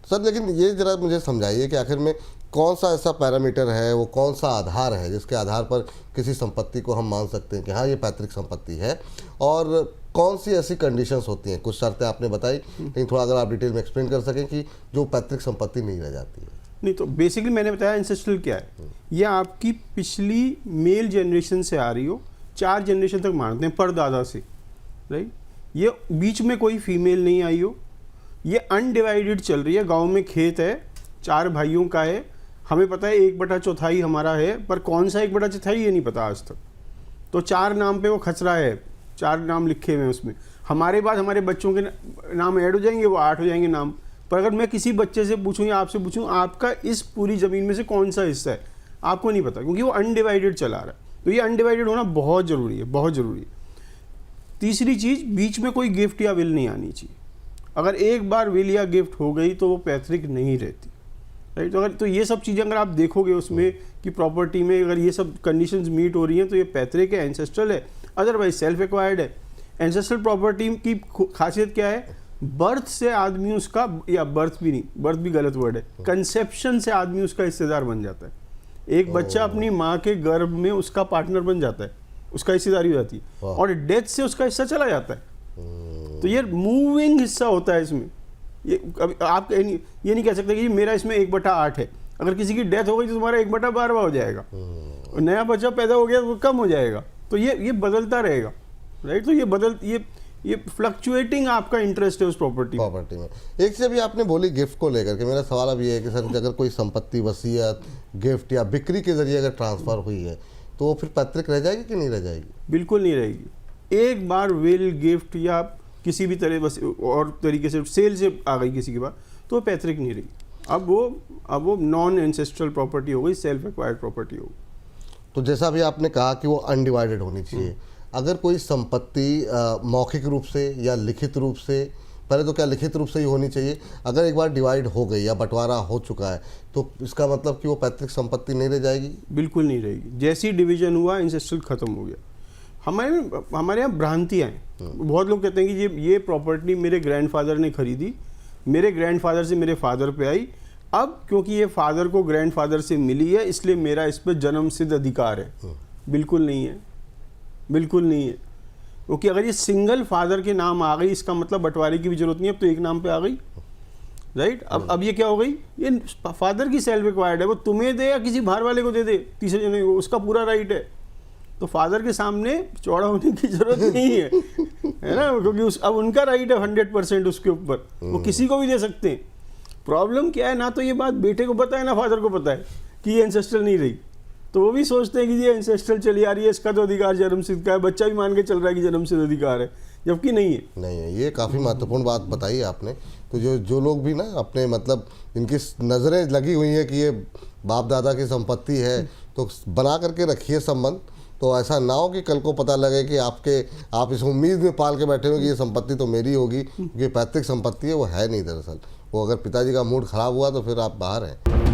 Sir लेकिन ये जरा मुझे समझाइए कि आखिर में कौन सा ऐसा पैरामीटर है, वो कौन सा आधार है जिसके आधार पर किसी संपत्ति को हम मान सकते हैं कि हाँ ये पैतृक संपत्ति है, और कौन सी ऐसी कंडीशंस होती हैं? कुछ शर्तें आपने बताई, लेकिन थोड़ा अगर आप डिटेल में एक्सप्लेन कर सकें कि जो पैतृक संपत्ति नहीं रह जाती है। नहीं, तो बेसिकली मैंने बताया एंसेस्ट्रल क्या है। ये आपकी पिछली मेल जनरेशन से आ रही हो, 4 जनरेशन तक मानते हैं परदादा से, राइट। ये बीच में कोई फीमेल नहीं आई हो, ये अनडिवाइडेड चल रही है। गांव में खेत है, 4 भाइयों का है, हमें पता है 1/4 हमारा है, पर कौन सा 1/4 ये नहीं पता आज तक। तो 4 नाम पे वो खसरा है, 4 नाम लिखे हुए हैं उसमें। हमारे बाद हमारे बच्चों के नाम ऐड हो जाएंगे, वो 8 हो जाएंगे नाम। पर अगर मैं किसी बच्चे से पूछूं या आपसे पूछूं आपका इस पूरी ज़मीन में से कौन सा हिस्सा है, आपको नहीं पता, क्योंकि वो अनडिवाइडेड चला रहा है। तो ये अनडिवाइडेड होना बहुत ज़रूरी है, बहुत ज़रूरी है। तीसरी चीज़, बीच में कोई गिफ्ट या विल नहीं आनी चाहिए। अगर एक बार विल या गिफ्ट हो गई तो वो पैतृक नहीं रहती, राइट। तो अगर तो ये सब चीज़ें अगर आप देखोगे उसमें कि प्रॉपर्टी में अगर ये सब कंडीशंस मीट हो रही हैं तो ये पैतृक है, एंसेस्ट्रल है, अदरवाइज सेल्फ एक्वायर्ड है। एंसेस्ट्रल प्रॉपर्टी की खासियत क्या है? बर्थ से आदमी उसका, या बर्थ भी नहीं, बर्थ भी गलत वर्ड है, कंसेप्शन से आदमी उसका हिस्सेदार बन जाता है। एक बच्चा अपनी माँ के गर्भ में उसका पार्टनर बन जाता है, उसका हिस्सेदारी हो जाती है, और डेथ से उसका हिस्सा चला जाता है। तो ये मूविंग हिस्सा होता है इसमें। ये आप ये नहीं कह सकते कि मेरा इसमें 1/8 है। अगर किसी की डेथ हो गई तो तुम्हारा 1/12 हो जाएगा, और नया बच्चा पैदा हो गया तो वो कम हो जाएगा। तो ये बदलता रहेगा, राइट। तो ये फ्लक्चुएटिंग आपका इंटरेस्ट है उस प्रॉपर्टी में। एक से अभी आपने बोली गिफ्ट को लेकर के, मेरा सवाल अभी है कि सर अगर कोई संपत्ति वसीयत, गिफ्ट या बिक्री के जरिए अगर ट्रांसफर हुई है तो वो फिर पैतृक रह जाएगी कि नहीं रह जाएगी? बिल्कुल नहीं रहेगी। एक बार विल, गिफ्ट या किसी भी तरह बस और तरीके से सेल से आ गई किसी के पास, तो पैतृक नहीं रही। अब वो नॉन एंसेस्ट्रल प्रॉपर्टी हो गई, सेल्फ एक्वायर्ड प्रॉपर्टी हो गई। तो जैसा भी आपने कहा कि वो अनडिवाइडेड होनी चाहिए। अगर कोई संपत्ति मौखिक रूप से या लिखित रूप से, पहले तो क्या लिखित रूप से ही होनी चाहिए, अगर एक बार डिवाइड हो गई या बंटवारा हो चुका है तो इसका मतलब कि वो पैतृक संपत्ति नहीं रह जाएगी? बिल्कुल नहीं रहेगी। जैसी डिवीजन हुआ, एंसेस्ट्रल खत्म हो गया। हमारे यहाँ भ्रांतियाँ हैं। बहुत लोग कहते हैं कि ये प्रॉपर्टी मेरे ग्रैंडफादर ने खरीदी, मेरे ग्रैंडफादर से मेरे फादर पे आई, अब क्योंकि ये फादर को ग्रैंडफादर से मिली है इसलिए मेरा इस पर जन्म सिद्ध अधिकार है। बिल्कुल नहीं है, बिल्कुल नहीं है। क्योंकि अगर ये सिंगल फादर के नाम आ गई, इसका मतलब बंटवारे की भी जरूरत नहीं है, अब तो एक नाम पे आ गई, राइट। अब ये क्या हो गई? ये फादर की सेल्फ एक्वायर्ड है, वो तुम्हें दे या किसी बाहर वाले को दे दे, तीसरे जने को, उसका पूरा राइट है। तो फादर के सामने चौड़ा होने की जरूरत नहीं है, है ना, क्योंकि अब उनका राइट है 100% उसके ऊपर, वो किसी को भी दे सकते हैं। प्रॉब्लम क्या है, ना तो ये बात बेटे को पता है ना फादर को पता है कि ये एंसेस्ट्रल नहीं रही, तो वो भी सोचते हैं कि ये एंसेस्ट्रल चली आ रही है, इसका तो अधिकार जन्म सिद्ध का है, बच्चा भी मान के चल रहा है कि जन्म सिद्ध अधिकार है, जबकि नहीं है। ये काफ़ी महत्वपूर्ण बात बताई आपने। तो जो लोग भी ना अपने मतलब इनकी नज़रें लगी हुई हैं कि ये बाप दादा की संपत्ति है, तो बना करके रखिए संबंध। तो ऐसा ना हो कि कल को पता लगे कि आप इस उम्मीद में पाल के बैठे हो कि ये संपत्ति तो मेरी होगी, क्योंकि पैतृक संपत्ति है, वो है नहीं दरअसल। वो अगर पिताजी का मूड खराब हुआ तो फिर आप बाहर हैं।